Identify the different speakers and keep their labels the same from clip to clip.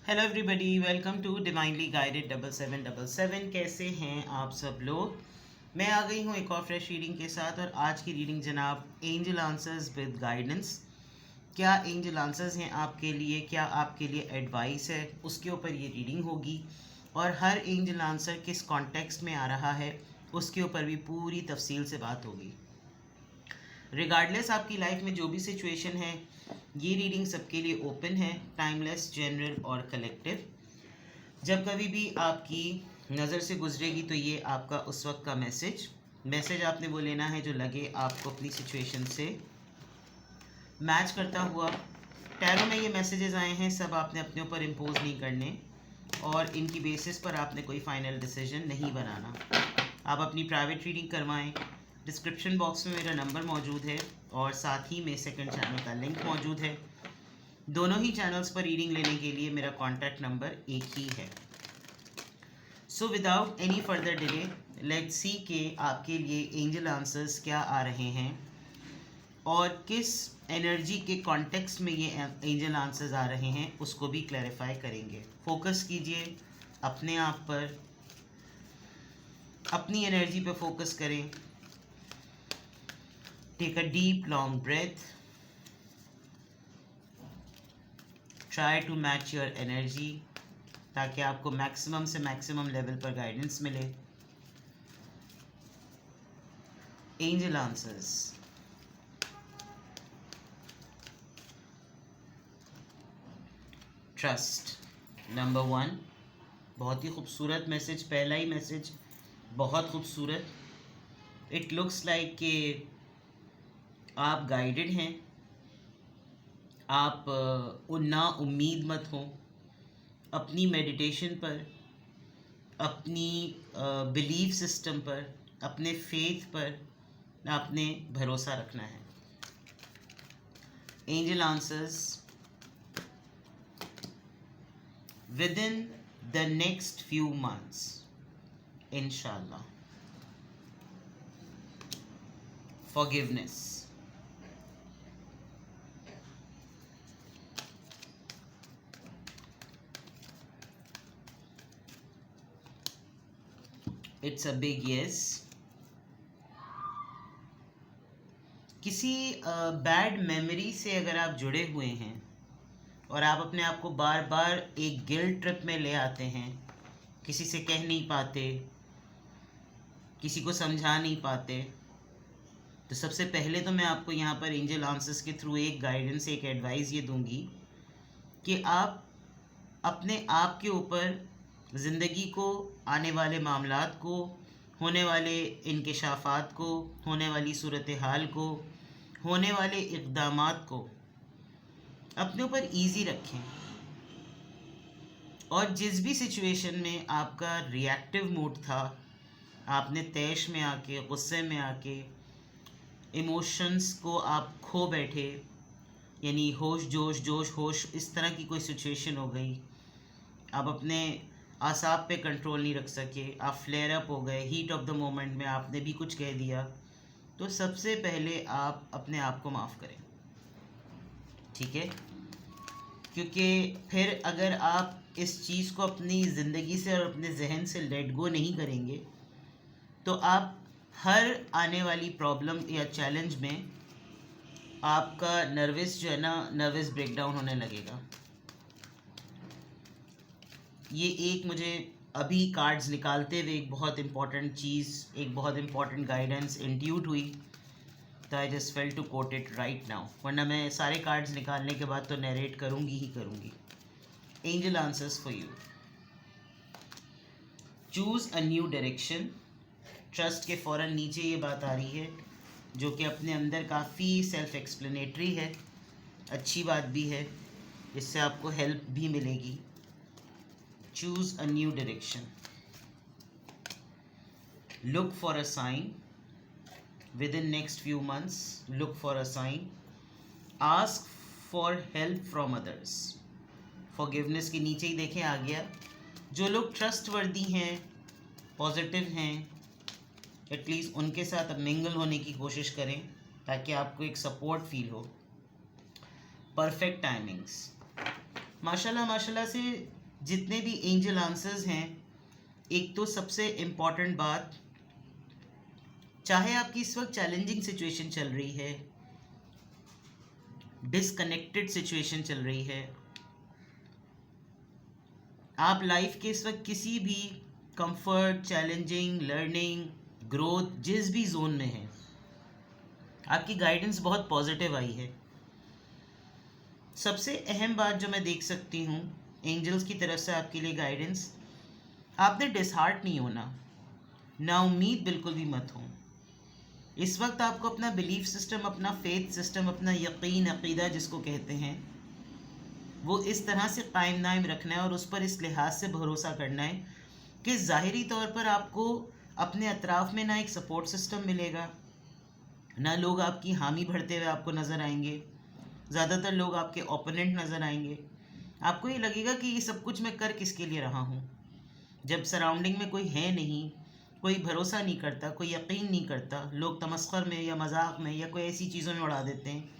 Speaker 1: Hello everybody, welcome to divinely guided 7777। कैसे हैं आप सब लोग। मैं आ गई हूँ एक और फ्रेश रीडिंग के साथ। और आज की रीडिंग जनाब एंजल आंसर्स विद गाइडेंस। क्या एंजल आंसर्स हैं आपके लिए, क्या आपके लिए एडवाइस है, उसके ऊपर ये रीडिंग होगी। और हर एंजल आंसर किस कॉन्टेक्स्ट में आ रहा है उसके ऊपर भी पूरी तफसील से बात होगी। रिगार्डलेस आपकी लाइफ में जो भी सिचुएशन है, ये रीडिंग सबके लिए ओपन है, टाइमलेस, जनरल और कलेक्टिव। जब कभी भी आपकी नज़र से गुजरेगी तो ये आपका उस वक्त का मैसेज आपने वो लेना है जो लगे आपको अपनी सिचुएशन से मैच करता हुआ। टैरो में ये मैसेजेस आए हैं, सब आपने अपने ऊपर इम्पोज नहीं करने और इनकी बेसिस पर आपने कोई फाइनल डिसीजन नहीं बनाना। आप अपनी प्राइवेट रीडिंग करवाएं। डिस्क्रिप्शन बॉक्स में मेरा नंबर मौजूद है और साथ ही में सेकंड चैनल का लिंक मौजूद है। दोनों ही चैनल्स पर रीडिंग लेने के लिए मेरा कॉन्टैक्ट नंबर एक ही है। So without any further delay, let's see के आपके लिए एंजल आंसर्स क्या आ रहे हैं और किस एनर्जी के कॉन्टेक्स्ट में ये एंजल आंसर्स आ रहे हैं उसको भी क्लैरिफाई करेंगे। फोकस कीजिए अपने आप पर, अपनी एनर्जी पे फोकस करें। Take a deep long breath, try to match your energy ताकि आपको मैक्सिमम से मैक्सिमम लेवल पर गाइडेंस मिले। Angel answers, trust number 1। बहुत ही खूबसूरत मैसेज, पहला ही मैसेज बहुत खूबसूरत। इट लुक्स लाइक कि आप गाइडेड हैं। आप ना उम्मीद मत हों। अपनी मेडिटेशन पर, अपनी बिलीफ सिस्टम पर, अपने फेथ पर आपने भरोसा रखना है। Angel answers, within the next few months इंशाल्लाह। Forgiveness, it's a big yes. किसी बैड मेमोरी से अगर आप जुड़े हुए हैं और आप अपने आप को बार बार एक गिल्ट ट्रिप में ले आते हैं, किसी से कह नहीं पाते, किसी को समझा नहीं पाते, तो सबसे पहले तो मैं आपको यहाँ पर एंजल आंसर्स के थ्रू एक गाइडेंस, एक एडवाइस ये दूंगी कि आप अपने आप के ऊपर ज़िंदगी को, आने वाले मामलात को, होने वाले इंकशाफात को, होने वाली सूरत हाल को, होने वाले इक़दामात को अपने ऊपर ईजी रखें। और जिस भी सिचुएशन में आपका रिएक्टिव मूड था, आपने तैश में आके, गुस्से में आके इमोशंस को आप खो बैठे, यानी होश जोश जोश होश, इस तरह की कोई सिचुएशन हो गई, आप अपने आसाब पे कंट्रोल नहीं रख सके, आप फ्लेयर अप हो गए, हीट ऑफ द मोमेंट में आपने भी कुछ कह दिया, तो सबसे पहले आप अपने आप को माफ़ करें। ठीक है, क्योंकि फिर अगर आप इस चीज़ को अपनी ज़िंदगी से और अपने जहन से लेट गो नहीं करेंगे तो आप हर आने वाली प्रॉब्लम या चैलेंज में आपका नर्वस जो है ना, नर्वस ब्रेकडाउन होने लगेगा। ये एक मुझे अभी कार्ड्स निकालते हुए एक बहुत इम्पॉर्टेंट चीज़, एक बहुत इम्पॉर्टेंट गाइडेंस इंट्यूट हुई, तो I just fail to quote it right now. वरना मैं सारे कार्ड्स निकालने के बाद तो नरेट करूँगी ही करूँगी। Angel answers for you, choose a new direction. Trust के फ़ौरन नीचे ये बात आ रही है जो कि अपने अंदर काफ़ी सेल्फ एक्सप्लेनेटरी है, अच्छी बात भी है, इससे आपको हेल्प भी मिलेगी। Choose a new direction. Look for a sign. Within next few months, look for a sign. Ask for help from others. Forgiveness के नीचे ही देखें आ गया। जो लोग ट्रस्टवर्दी हैं, पॉजिटिव हैं, एटलीस्ट उनके साथ मिंगल होने की कोशिश करें ताकि आपको एक सपोर्ट फील हो। परफेक्ट टाइमिंग्स, माशाल्लाह माशाल्लाह से जितने भी एंजल आंसर्स हैं, एक तो सबसे इम्पॉर्टेंट बात, चाहे आपकी इस वक्त चैलेंजिंग सिचुएशन चल रही है, डिसकनेक्टेड सिचुएशन चल रही है, आप लाइफ के इस वक्त किसी भी कंफर्ट, चैलेंजिंग, लर्निंग, ग्रोथ, जिस भी जोन में हैं, आपकी गाइडेंस बहुत पॉजिटिव आई है। सबसे अहम बात जो मैं देख सकती हूँ एंजल्स की तरफ से आपके लिए गाइडेंस, आपने डिसहार्ट नहीं होना, ना उम्मीद बिल्कुल भी मत हो। इस वक्त आपको अपना बिलीफ सिस्टम, अपना फेथ सिस्टम, अपना यकीन, अकीदा जिसको कहते हैं, वो इस तरह से कायम नायम रखना है और उस पर इस लिहाज से भरोसा करना है कि ज़ाहिरी तौर पर आपको अपने अतराफ़ में ना एक सपोर्ट सिस्टम मिलेगा, ना लोग आपकी हामी भरते हुए आपको नज़र आएंगे, ज़्यादातर लोग आपके ओपोनेंट नज़र आएंगे। आपको ये लगेगा कि ये सब कुछ मैं कर किसके लिए रहा हूँ, जब सराउंडिंग में कोई है नहीं, कोई भरोसा नहीं करता, कोई यकीन नहीं करता, लोग तमस्खर में या मजाक में या कोई ऐसी चीज़ों में उड़ा देते हैं।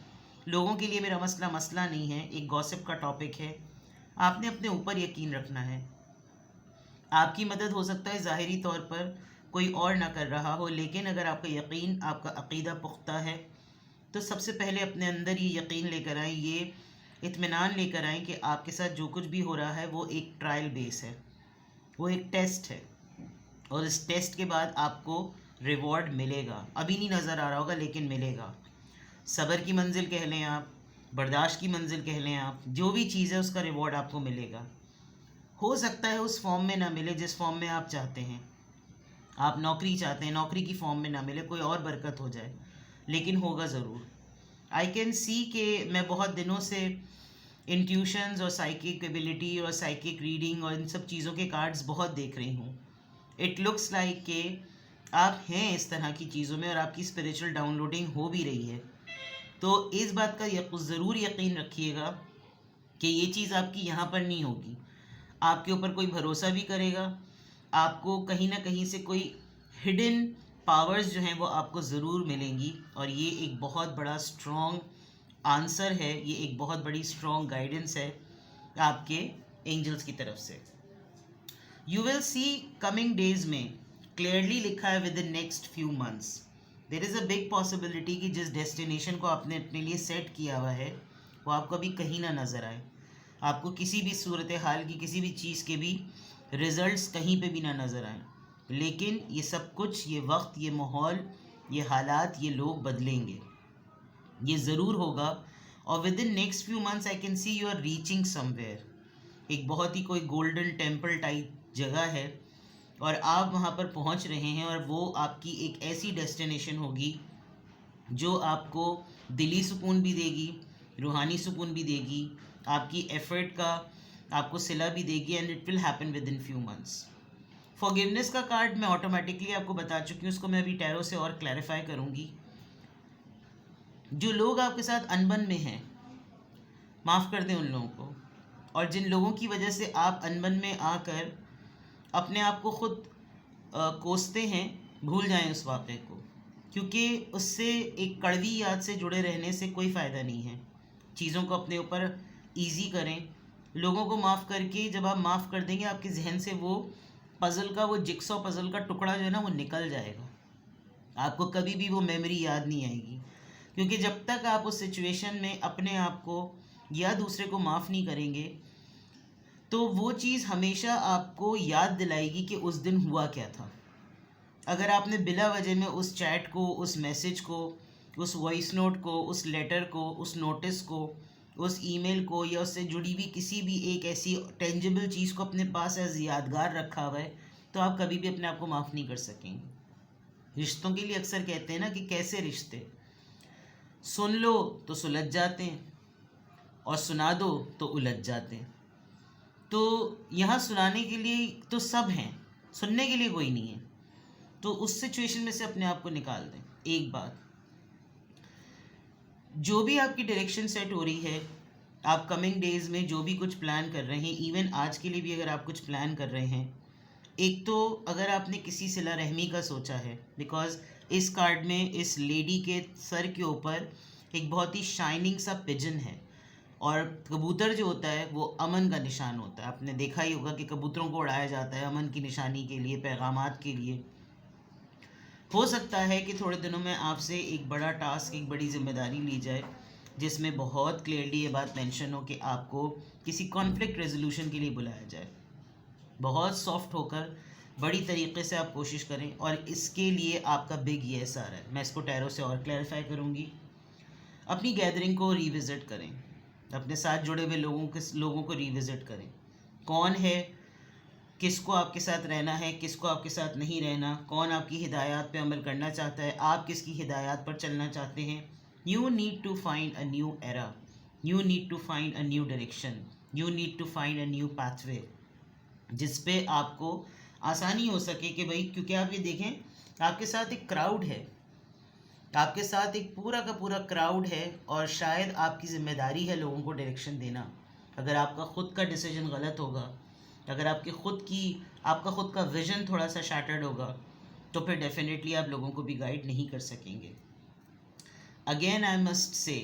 Speaker 1: लोगों के लिए मेरा मसला मसला नहीं है, एक गॉसिप का टॉपिक है। आपने अपने ऊपर यकीन रखना है। आपकी मदद हो सकता है ज़ाहिरी तौर पर कोई और ना कर रहा हो, लेकिन अगर आपका यकीन, आपका अकीदा पुख्ता है, तो सबसे पहले अपने अंदर ये यकीन लेकर आएँ, ये इत्मीनान लेकर आएँ कि आपके साथ जो कुछ भी हो रहा है वो एक ट्रायल बेस है, वो एक टेस्ट है, और इस टेस्ट के बाद आपको रिवॉर्ड मिलेगा। अभी नहीं नज़र आ रहा होगा लेकिन मिलेगा। सब्र की मंजिल कह लें आप, बर्दाश्त की मंजिल कह लें आप, जो भी चीज़ है उसका रिवॉर्ड आपको मिलेगा। हो सकता है उस फॉर्म में ना मिले जिस फॉर्म में आप चाहते हैं। आप नौकरी चाहते हैं, नौकरी की फॉर्म में ना मिले, कोई और बरकत हो जाए, लेकिन होगा ज़रूर। आई कैन सी के मैं बहुत दिनों से इंट्यूशंस और साइकिक एबिलिटी और साइकिक रीडिंग और इन सब चीज़ों के कार्ड्स बहुत देख रही हूँ। इट लुक्स लाइक के आप हैं इस तरह की चीज़ों में और आपकी स्पिरिचुअल डाउनलोडिंग हो भी रही है। तो इस बात का ज़रूर यकीन रखिएगा कि ये चीज़ आपकी यहाँ पर नहीं होगी। आपके ऊपर कोई भरोसा भी करेगा, आपको कहीं ना कहीं से कोई हिडन पावर्स जो हैं वो आपको ज़रूर मिलेंगी, और ये एक बहुत बड़ा स्ट्रॉन्ग आंसर है, ये एक बहुत बड़ी स्ट्रॉन्ग गाइडेंस है आपके एंजल्स की तरफ से। You will see coming days में क्लियरली लिखा है with in next few months there is a big possibility कि जिस डेस्टिनेशन को आपने अपने लिए सेट किया हुआ है वो आपको अभी कहीं ना नज़र आए, आपको किसी भी सूरत हाल की, किसी भी चीज़ के भी रिज़ल्ट्स कहीं पे भी ना नज़र आए। लेकिन ये सब कुछ, ये वक्त, ये माहौल, ये हालात, ये लोग बदलेंगे, ये ज़रूर होगा। और within next few months I can see you are reaching somewhere. एक बहुत ही कोई गोल्डन टेम्पल टाइप जगह है और आप वहाँ पर पहुँच रहे हैं, और वो आपकी एक ऐसी डेस्टिनेशन होगी जो आपको दिली सुकून भी देगी, रूहानी सुकून भी देगी, आपकी एफर्ट का आपको सिला भी देगी, and it will happen with in few months. Forgiveness का कार्ड मैं ऑटोमेटिकली आपको बता चुकी हूँ, उसको मैं अभी टैरो से और क्लैरिफाई करूँगी। जो लोग आपके साथ अनबन में हैं, माफ़ कर दें उन लोगों को, और जिन लोगों की वजह से आप अनबन में आकर अपने आप को खुद कोसते हैं, भूल जाएं उस वाक़े को, क्योंकि उससे एक कड़वी याद से जुड़े रहने से कोई फ़ायदा नहीं है। चीज़ों को अपने ऊपर ईजी करें, लोगों को माफ़ करके जब आप माफ़ कर देंगे, आपके जहन से वो पज़ल का, वो जिक्सॉ पज़ल का टुकड़ा जो है ना वो निकल जाएगा। आपको कभी भी वो मेमोरी याद नहीं आएगी, क्योंकि जब तक आप उस सिचुएशन में अपने आप को या दूसरे को माफ़ नहीं करेंगे, तो वो चीज़ हमेशा आपको याद दिलाएगी कि उस दिन हुआ क्या था। अगर आपने बिला वजह में उस चैट को, उस मैसेज को, उस वॉइस नोट को, उस लेटर को, उस नोटिस को, उस ईमेल को, या उससे जुड़ी हुई किसी भी एक ऐसी टेंजिबल चीज़ को अपने पास एज यादगार रखा हुआ है, तो आप कभी भी अपने आप को माफ़ नहीं कर सकेंगे। रिश्तों के लिए अक्सर कहते हैं ना कि कैसे रिश्ते, सुन लो तो सुलझ जाते हैं और सुना दो तो उलझ जाते हैं। तो यहाँ सुनाने के लिए तो सब हैं, सुनने के लिए कोई नहीं है। तो उस सिचुएशन में से अपने आप को निकाल दें। एक बात, जो भी आपकी डायरेक्शन सेट हो रही है, आप कमिंग डेज़ में जो भी कुछ प्लान कर रहे हैं, इवन आज के लिए भी अगर आप कुछ प्लान कर रहे हैं, एक तो अगर आपने किसी सिला रहमी का सोचा है, बिकॉज इस कार्ड में इस लेडी के सर के ऊपर एक बहुत ही शाइनिंग सा पिजन है, और कबूतर जो होता है वो अमन का निशान होता है। आपने देखा ही होगा कि कबूतरों को उड़ाया जाता है अमन की निशानी के लिए, पैगामात के लिए। हो सकता है कि थोड़े दिनों में आपसे एक बड़ा टास्क, एक बड़ी जिम्मेदारी ली जाए, जिसमें बहुत क्लियरली ये बात मेंशन हो कि आपको किसी कॉन्फ्लिक्ट रेजोल्यूशन के लिए बुलाया जाए। बहुत सॉफ्ट होकर बड़ी तरीके से आप कोशिश करें, और इसके लिए आपका बिग येस आ रहा है। मैं इसको टैरो से और क्लैरिफाई करूँगी। अपनी गैदरिंग को रिविज़िट करें, अपने साथ जुड़े हुए लोगों को रिविज़िट करें। कौन है, किसको आपके साथ रहना है, किसको आपके साथ नहीं रहना, कौन आपकी हिदायत पे अमल करना चाहता है, आप किसकी हिदायत पर चलना चाहते हैं। You need to find a new era, you need to find a new direction, you need to find a new pathway, जिस पे आपको आसानी हो सके कि भाई, क्योंकि आप ये देखें आपके साथ एक क्राउड है, आपके साथ एक पूरा का पूरा क्राउड है, और शायद आपकी ज़िम्मेदारी है लोगों को डायरेक्शन देना। अगर आपका ख़ुद का डिसीजन गलत होगा, अगर आपका ख़ुद का विज़न थोड़ा सा शैटर्ड होगा, तो फिर डेफिनेटली आप लोगों को भी गाइड नहीं कर सकेंगे। अगेन आई मस्ट से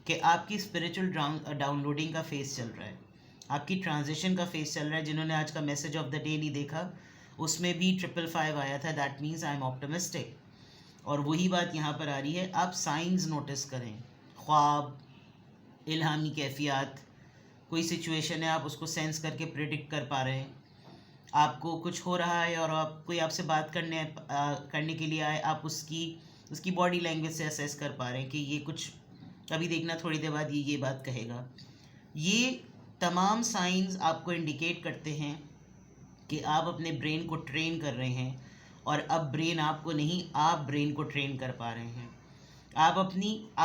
Speaker 1: कि आपकी स्पिरिचुअल डाउनलोडिंग का फेज़ चल रहा है, आपकी ट्रांजिशन का फेज़ चल रहा है। जिन्होंने आज का मैसेज ऑफ द डे नहीं देखा, उसमें भी 555 आया था, that means I am optimistic. और वही बात यहाँ पर आ रही है। आप साइंस नोटिस करें, ख्वाब, इल्हामी कैफियत, कोई सिचुएशन है आप उसको सेंस करके प्रिडिक्ट कर पा रहे हैं। आपको कुछ हो रहा है और कोई आपसे बात करने के लिए आए, आप उसकी बॉडी लैंग्वेज से असेस कर पा रहे हैं कि ये कुछ, अभी देखना थोड़ी देर बाद ये बात कहेगा। ये तमाम साइंस आपको इंडिकेट करते हैं कि आप अपने ब्रेन को ट्रेन कर रहे हैं, और अब ब्रेन आपको नहीं, आप ब्रेन को ट्रेन कर पा रहे हैं। आप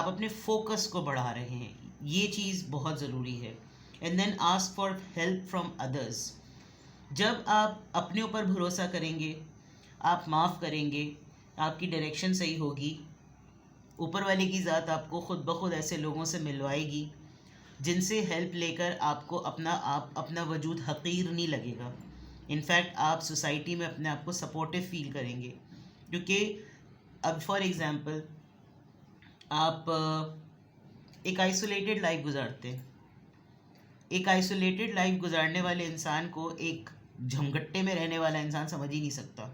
Speaker 1: अपने फोकस को बढ़ा रहे हैं, ये चीज़ बहुत ज़रूरी है। And then ask for help from others. जब आप अपने ऊपर भरोसा करेंगे, आप माफ़ करेंगे, आपकी डायरेक्शन सही होगी, ऊपर वाले की ज़ात आपको ख़ुद ब खुद ऐसे लोगों से मिलवाएगी जिनसे हेल्प लेकर आपको अपना वजूद हकीर नहीं लगेगा। इनफैक्ट आप सोसाइटी में अपने आप को सपोर्टिव फील करेंगे। क्योंकि अब फॉर एग्ज़ाम्पल आप एक आइसोलेटेड लाइफ गुजारते हैं। एक आइसोलेटेड लाइफ गुजारने वाले इंसान को एक झमगट्टे में रहने वाला इंसान समझ ही नहीं सकता।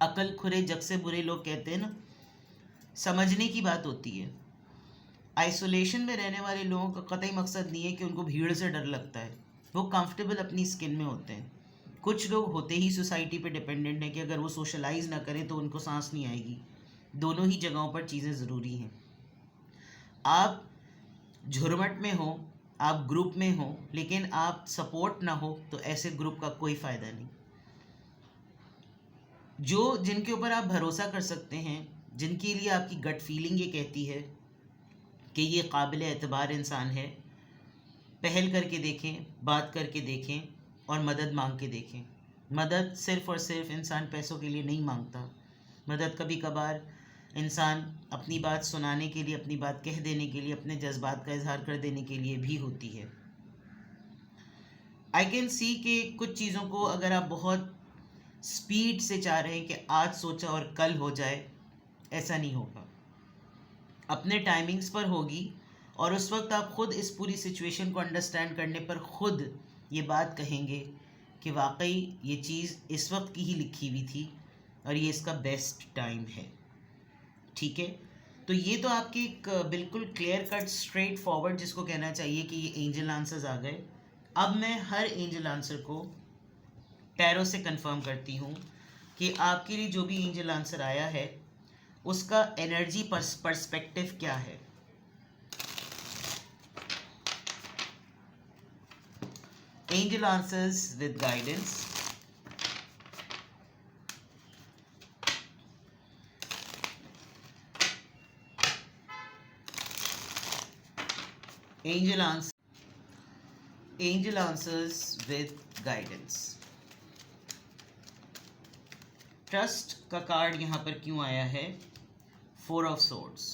Speaker 1: अकल खुरे जग से बुरे लोग कहते हैं ना, समझने की बात होती है। आइसोलेशन में रहने वाले लोगों का कतई मकसद नहीं है कि उनको भीड़ से डर लगता है, वो कंफर्टेबल अपनी स्किन में होते हैं। कुछ लोग होते ही सोसाइटी पे डिपेंडेंट हैं कि अगर वो सोशलाइज ना करें तो उनको सांस नहीं आएगी। दोनों ही जगहों पर चीज़ें ज़रूरी हैं। आप झुरमट में हो, आप ग्रुप में हो, लेकिन आप सपोर्ट ना हो तो ऐसे ग्रुप का कोई फ़ायदा नहीं। जिनके ऊपर आप भरोसा कर सकते हैं, जिनके लिए आपकी गट फीलिंग ये कहती है कि ये काबिल एतबार इंसान है, पहल करके देखें, बात करके देखें, और मदद मांग के देखें। मदद सिर्फ़ और सिर्फ इंसान पैसों के लिए नहीं मांगता। मदद कभी कभार इंसान अपनी बात सुनाने के लिए, अपनी बात कह देने के लिए, अपने जज्बात का इजहार कर देने के लिए भी होती है। आई कैन सी कि कुछ चीज़ों को अगर आप बहुत स्पीड से चाह रहे हैं कि आज सोचा और कल हो जाए, ऐसा नहीं होगा। अपने टाइमिंग्स पर होगी, और उस वक्त आप ख़ुद इस पूरी सिचुएशन को अंडरस्टैंड करने पर ख़ुद ये बात कहेंगे कि वाकई ये चीज़ इस वक्त की ही लिखी हुई थी और ये इसका बेस्ट टाइम है। ठीक है, तो ये तो आपकी एक बिल्कुल क्लियर कट स्ट्रेट फॉरवर्ड, जिसको कहना चाहिए कि ये एंजल आंसर्स आ गए। अब मैं हर एंजल आंसर को टैरो से कंफर्म करती हूँ कि आपके लिए जो भी एंजल आंसर आया है उसका एनर्जी पर्सपेक्टिव क्या है। Angel answers with guidance. Angel answers with guidance. Trust का कार्ड यहाँ पर क्यों आया है? 4 of Swords.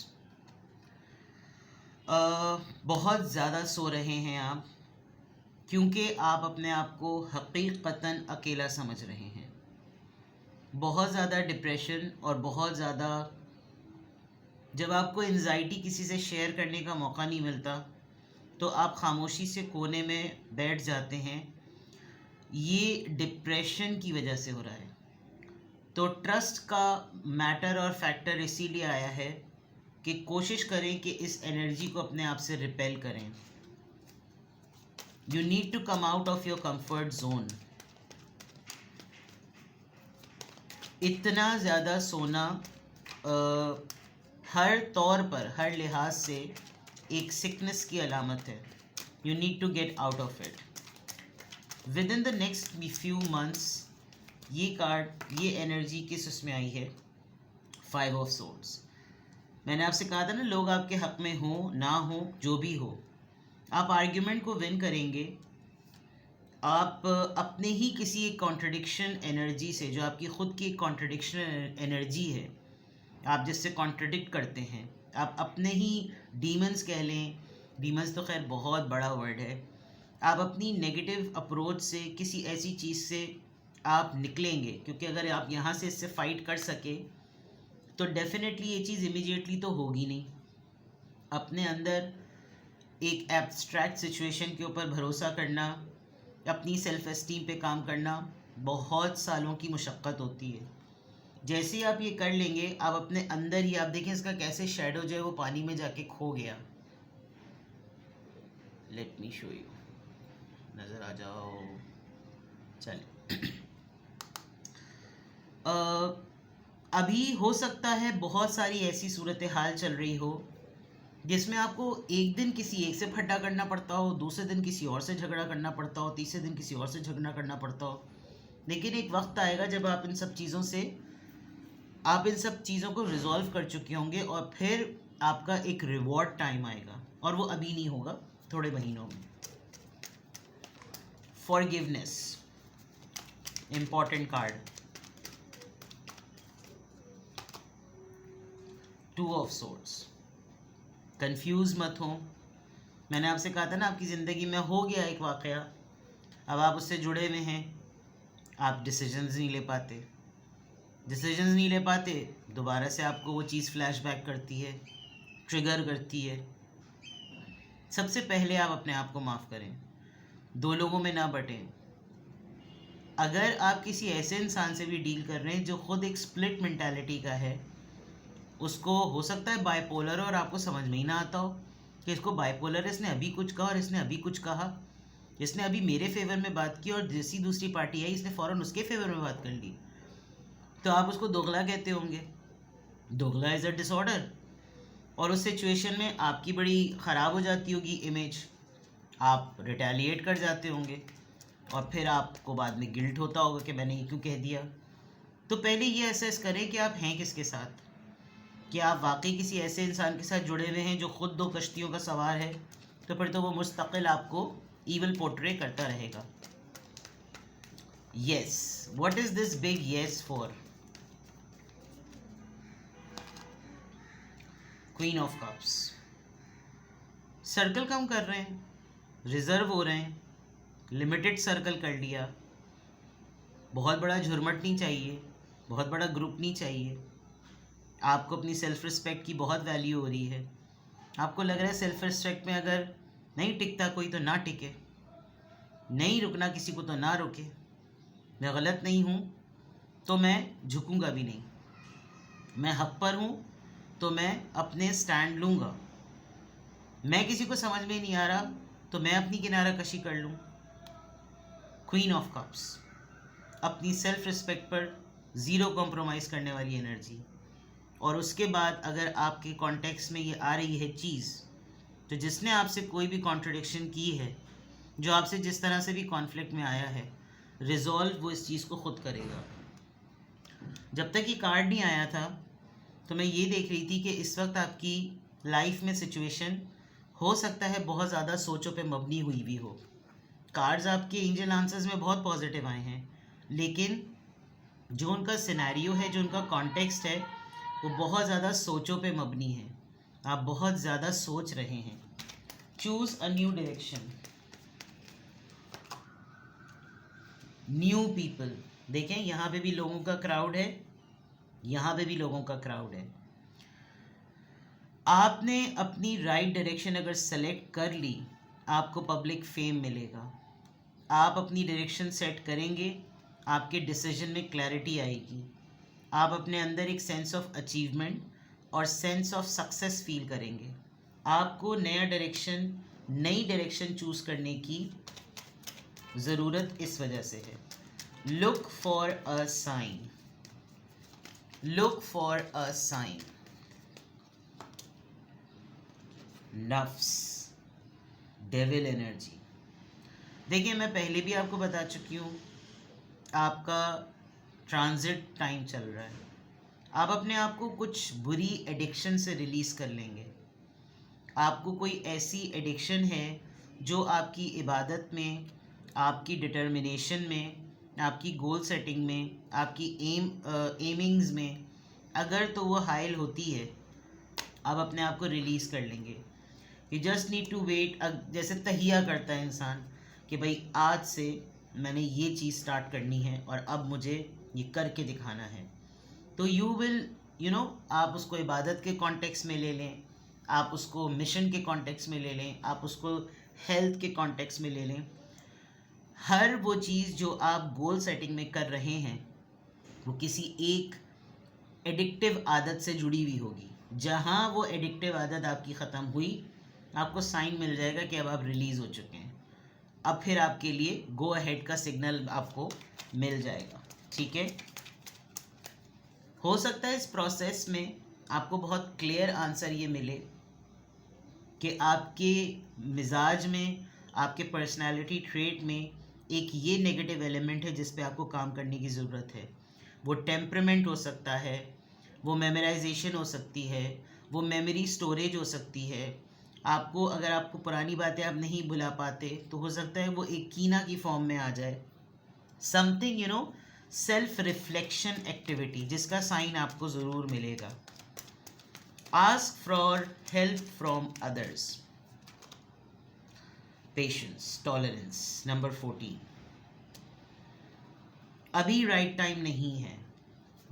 Speaker 1: बहुत ज़्यादा सो रहे हैं आप, क्योंकि आप अपने आप को हकीकतन अकेला समझ रहे हैं। बहुत ज़्यादा डिप्रेशन, और बहुत ज़्यादा जब आपको एंजाइटी किसी से शेयर करने का मौका नहीं मिलता, तो आप खामोशी से कोने में बैठ जाते हैं, ये डिप्रेशन की वजह से हो रहा है। तो ट्रस्ट का मैटर और फैक्टर इसीलिए आया है कि कोशिश करें कि इस एनर्जी को अपने आप से रिपेल करें। You need to come out of your comfort zone. इतना ज़्यादा सोना हर तौर पर, हर लिहाज से एक सिकनेस की अलामत है। You need to get out of it within the next few months. ये कार्ड, ये एनर्जी किस उसमें आई है? 5 ऑफ सोर्ड्स। मैंने आपसे कहा था ना, लोग आपके हक में हो ना हो, जो भी हो, आप आर्ग्यूमेंट को विन करेंगे। आप अपने ही किसी एक कॉन्ट्रडिक्शन एनर्जी से, जो आपकी ख़ुद की एक कॉन्ट्रडिक्शन एनर्जी है, आप जिससे कॉन्ट्रडिक्ट करते हैं, आप अपने ही डीमंस कह लें, डीमंस तो खैर बहुत बड़ा वर्ड है, आप अपनी नेगेटिव अप्रोच से किसी ऐसी चीज़ से आप निकलेंगे। क्योंकि अगर आप यहाँ से इससे फ़ाइट कर सके तो डेफिनेटली ये चीज़ इमीडिएटली तो होगी नहीं। अपने अंदर एक एब्स्ट्रैक्ट सिचुएशन के ऊपर भरोसा करना, अपनी सेल्फ़ एस्टीम पे काम करना बहुत सालों की मुशक्क़त होती है। जैसे ही आप ये कर लेंगे, आप अपने अंदर ही, आप देखें इसका कैसे शैडो जो है वो पानी में जाके खो गया। लेट मी शो यू, नज़र आ जाओ। चलिए अभी हो सकता है बहुत सारी ऐसी सूरत हाल चल रही हो जिसमें आपको एक दिन किसी एक से फटा करना पड़ता हो, दूसरे दिन किसी और से झगड़ा करना पड़ता हो, तीसरे दिन किसी और से झगड़ा करना पड़ता हो। लेकिन एक वक्त आएगा जब आप इन सब चीज़ों को रिजॉल्व कर चुके होंगे और फिर आपका एक रिवॉर्ड टाइम आएगा, और वो अभी नहीं होगा, थोड़े महीनों में। Forgiveness, important card. 2 of swords. Confuse मत हो। मैंने आपसे कहा था ना, आपकी ज़िंदगी में हो गया एक वाक़या, अब आप उससे जुड़े हुए हैं, आप डिसीजंस नहीं ले पाते, दोबारा से आपको वो चीज़ फ्लैशबैक करती है, ट्रिगर करती है। सबसे पहले आप अपने आप को माफ़ करें, 2 लोगों में ना बटें। अगर आप किसी ऐसे इंसान से भी डील कर रहे हैं जो ख़ुद एक स्प्लिट मेंटालिटी का है, उसको हो सकता है बाइपोलर, और आपको समझ में ही ना आता हो कि इसको बाइपोलर है, इसने अभी कुछ कहा और इसने अभी कुछ कहा, इसने अभी मेरे फेवर में बात की और जैसी दूसरी पार्टी आई इसने फ़ौरन उसके फेवर में बात कर ली, तो आप उसको दोगला कहते होंगे। दोगला इज़ अ डिसऑर्डर, और उस सिचुएशन में आपकी बड़ी ख़राब हो जाती होगी इमेज, आप रिटेलिएट कर जाते होंगे और फिर आपको बाद में गिल्ट होता होगा कि मैंने ये क्यों कह दिया। तो पहले ये असेस करें कि आप हैं किसके साथ, कि आप वाकई किसी ऐसे इंसान के साथ जुड़े हुए हैं जो ख़ुद 2 कश्तियों का सवार है, तो फिर तो वो मुस्तकिल आपको ईवल पोर्ट्रे करता रहेगा। Yes, what is this big yes for? Queen of cups. Circle कम कर रहे हैं, रिजर्व हो रहे हैं, लिमिटेड सर्कल कर लिया, बहुत बड़ा झुरमट नहीं चाहिए, बहुत बड़ा ग्रुप नहीं चाहिए। आपको अपनी सेल्फ रिस्पेक्ट की बहुत वैल्यू हो रही है। आपको लग रहा है सेल्फ रिस्पेक्ट में अगर नहीं टिकता कोई तो ना टिके, नहीं रुकना किसी को तो ना रुके, मैं गलत नहीं हूँ तो मैं झुकूंगा भी नहीं, मैं हक पर हूँ तो मैं अपने स्टैंड लूँगा, मैं किसी को समझ में नहीं आ रहा तो मैं अपनी किनारा कशी कर लूँ। क्वीन ऑफ कप्स, अपनी सेल्फ रिस्पेक्ट पर ज़ीरो कॉम्प्रोमाइज़ करने वाली एनर्जी। और उसके बाद अगर आपके कॉन्टेक्स्ट में ये आ रही है चीज़, तो जिसने आपसे कोई भी कॉन्ट्रडिक्शन की है, जो आपसे जिस तरह से भी कॉन्फ्लिक्ट में आया है, रिजॉल्व वो इस चीज़ को ख़ुद करेगा। जब तक ये कार्ड नहीं आया था तो मैं ये देख रही थी कि इस वक्त आपकी लाइफ में सिचुएशन हो सकता है बहुत ज़्यादा सोचों पे मबनी हुई भी हो। कार्ड्स आपके एंजल आंसर्स में बहुत पॉजिटिव आए हैं, लेकिन जो उनका सिनेरियो है, जो उनका कॉन्टेक्स्ट है, वो बहुत ज़्यादा सोचों पे मबनी है। आप बहुत ज़्यादा सोच रहे हैं। चूज़ अ न्यू डायरेक्शन, न्यू पीपल। देखें यहाँ पे भी लोगों का क्राउड है, यहाँ पे भी लोगों का क्राउड है। आपने अपनी राइट डायरेक्शन अगर सेलेक्ट कर ली आपको पब्लिक फेम मिलेगा। आप अपनी डायरेक्शन सेट करेंगे, आपके डिसीजन में क्लैरिटी आएगी, आप अपने अंदर एक सेंस ऑफ अचीवमेंट और सेंस ऑफ सक्सेस फील करेंगे। आपको नई डायरेक्शन चूज़ करने की ज़रूरत इस वजह से है। Look for a sign, look for a sign. नफ्स, डेविल एनर्जी। देखिए, मैं पहले भी आपको बता चुकी हूँ, आपका ट्रांजिट टाइम चल रहा है। आप अपने आप को कुछ बुरी एडिक्शन से रिलीज़ कर लेंगे। आपको कोई ऐसी एडिक्शन है जो आपकी इबादत में, आपकी डिटर्मिनेशन में, आपकी गोल सेटिंग में, आपकी एमिंग्स में अगर तो वो हाइल होती है, आप अपने आप को रिलीज़ कर लेंगे। You just need to wait. जैसे तहिया करता है इंसान कि भाई आज से मैंने ये चीज़ स्टार्ट करनी है और अब मुझे ये करके दिखाना है। तो यू विल आप उसको इबादत के कॉन्टेक्स्ट में ले लें, आप उसको मिशन के कॉन्टेक्स्ट में ले लें, आप उसको हेल्थ के कॉन्टेक्स्ट में ले लें। हर वो चीज़ जो आप गोल सेटिंग में कर रहे हैं वो किसी एक एडिक्टिव आदत से जुड़ी हुई होगी। जहाँ वो एडिक्टिव आदत आपकी ख़त्म हुई, आपको साइन मिल जाएगा कि अब आप रिलीज़ हो चुके हैं। अब फिर आपके लिए गो अहेड का सिग्नल आपको मिल जाएगा। ठीक है, हो सकता है इस प्रोसेस में आपको बहुत क्लियर आंसर ये मिले कि आपके मिजाज में, आपके पर्सनालिटी ट्रेट में एक ये नेगेटिव एलिमेंट है जिस पे आपको काम करने की ज़रूरत है। वो टेम्परामेंट हो सकता है, वो मेमोराइजेशन हो सकती है, वो मेमोरी स्टोरेज हो सकती है। अगर आपको पुरानी बातें आप नहीं भुला पाते तो हो सकता है वो एक कीना की फॉर्म में आ जाए। समथिंग सेल्फ रिफ्लेक्शन एक्टिविटी जिसका साइन आपको ज़रूर मिलेगा। Ask for help from others. Patience, tolerance. Number 14, अभी राइट टाइम नहीं है।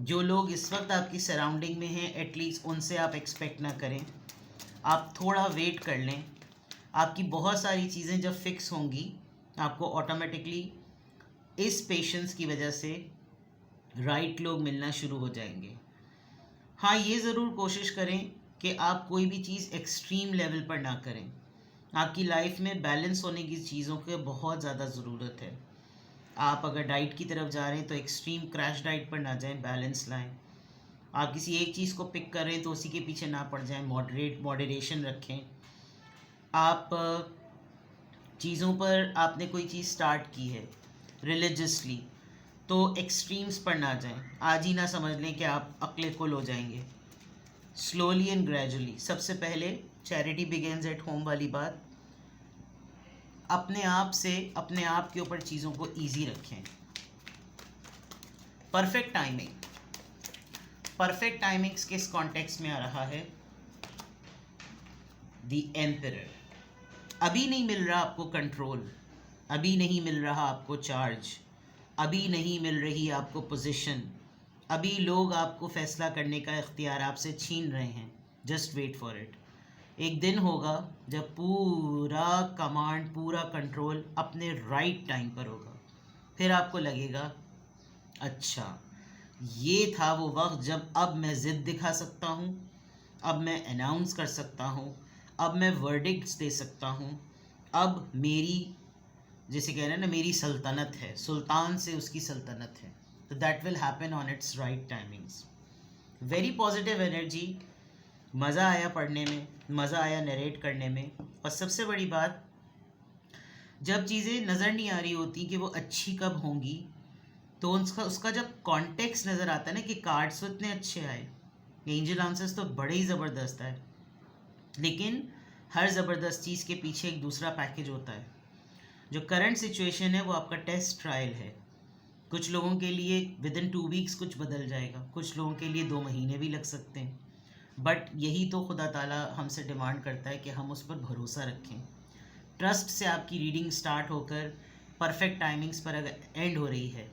Speaker 1: जो लोग इस वक्त आपकी सराउंडिंग में हैं, एटलीस्ट उनसे आप एक्सपेक्ट ना करें। आप थोड़ा वेट कर लें। आपकी बहुत सारी चीज़ें जब फिक्स होंगी, आपको ऑटोमेटिकली इस पेशेंस की वजह से राइट लोग मिलना शुरू हो जाएंगे। हाँ, ये ज़रूर कोशिश करें कि आप कोई भी चीज़ एक्सट्रीम लेवल पर ना करें। आपकी लाइफ में बैलेंस होने की चीज़ों की बहुत ज़्यादा ज़रूरत है। आप अगर डाइट की तरफ जा रहे हैं तो एक्सट्रीम क्रैश डाइट पर ना जाएं, बैलेंस लाएं। आप किसी एक चीज़ को पिक कर रहे हैं तो उसी के पीछे ना पड़ जाएं, मॉडरेशन रखें। आप चीज़ों पर, आपने कोई चीज़ स्टार्ट की है रिलीजियसली, तो एक्सट्रीम्स पर ना जाएं। आज ही ना समझ लें कि आप अक्ले कुल हो जाएंगे। Slowly and gradually. सबसे पहले चैरिटी बिगिंस एट होम वाली बात, अपने आप से, अपने आप के ऊपर चीज़ों को ईजी रखें। परफेक्ट टाइमिंग, परफेक्ट टाइमिंग्स किस कॉन्टेक्स्ट में आ रहा है? The emperor. अभी नहीं मिल रहा आपको कंट्रोल, अभी नहीं मिल रहा आपको चार्ज, अभी नहीं मिल रही आपको पोजीशन, अभी लोग आपको फैसला करने का इख्तियार आपसे छीन रहे हैं। Just wait for it. एक दिन होगा जब पूरा कमांड, पूरा कंट्रोल अपने राइट टाइम पर होगा। फिर आपको लगेगा अच्छा, ये था वो वक्त जब अब मैं ज़िद दिखा सकता हूँ, अब मैं अनाउंस कर सकता हूँ, अब मैं वर्डिक्ट्स दे सकता हूँ, अब मेरी, जैसे कह रहे हैं ना, मेरी सल्तनत है, सुल्तान से उसकी सल्तनत है। तो that will happen on it's right timings. Very positive energy. मज़ा आया पढ़ने में, मज़ा आया नरेट करने में। और सबसे बड़ी बात, जब चीज़ें नज़र नहीं आ रही होती कि वो अच्छी कब होंगी, तो उसका जब कॉन्टेक्स्ट नज़र आता है ना कि कार्ड्स तो इतने अच्छे आए, एंजल आंसर्स तो बड़े ही ज़बरदस्त है, लेकिन हर ज़बरदस्त चीज़ के पीछे एक दूसरा पैकेज होता है। जो करंट सिचुएशन है वो आपका टेस्ट ट्रायल है। कुछ लोगों के लिए विद इन 2 वीक्स कुछ बदल जाएगा, कुछ लोगों के लिए 2 महीने भी लग सकते हैं। बट यही तो खुदा ताला हमसे डिमांड करता है कि हम उस पर भरोसा रखें। ट्रस्ट से आपकी रीडिंग स्टार्ट होकर परफेक्ट टाइमिंग्स पर अगर एंड हो रही है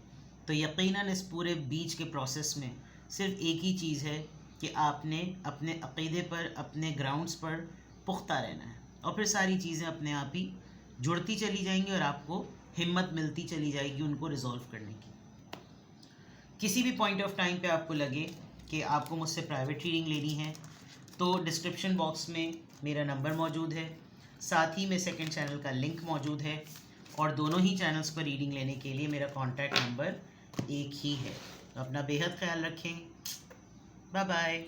Speaker 1: तो यकीनन इस पूरे बीच के प्रोसेस में सिर्फ एक ही चीज़ है कि आपने अपने अक़ीदे पर, अपने ग्राउंड्स पर पुख्ता रहना है, और फिर सारी चीज़ें अपने आप ही जुड़ती चली जाएंगी और आपको हिम्मत मिलती चली जाएगी उनको रिजॉल्व करने की। किसी भी पॉइंट ऑफ टाइम पे आपको लगे कि आपको मुझसे प्राइवेट रीडिंग लेनी है तो डिस्क्रिप्शन बॉक्स में मेरा नंबर मौजूद है, साथ ही में सेकंड चैनल का लिंक मौजूद है, और दोनों ही चैनल्स पर रीडिंग लेने के लिए मेरा कॉन्टैक्ट नंबर एक ही है। अपना बेहद ख्याल रखें। Bye bye.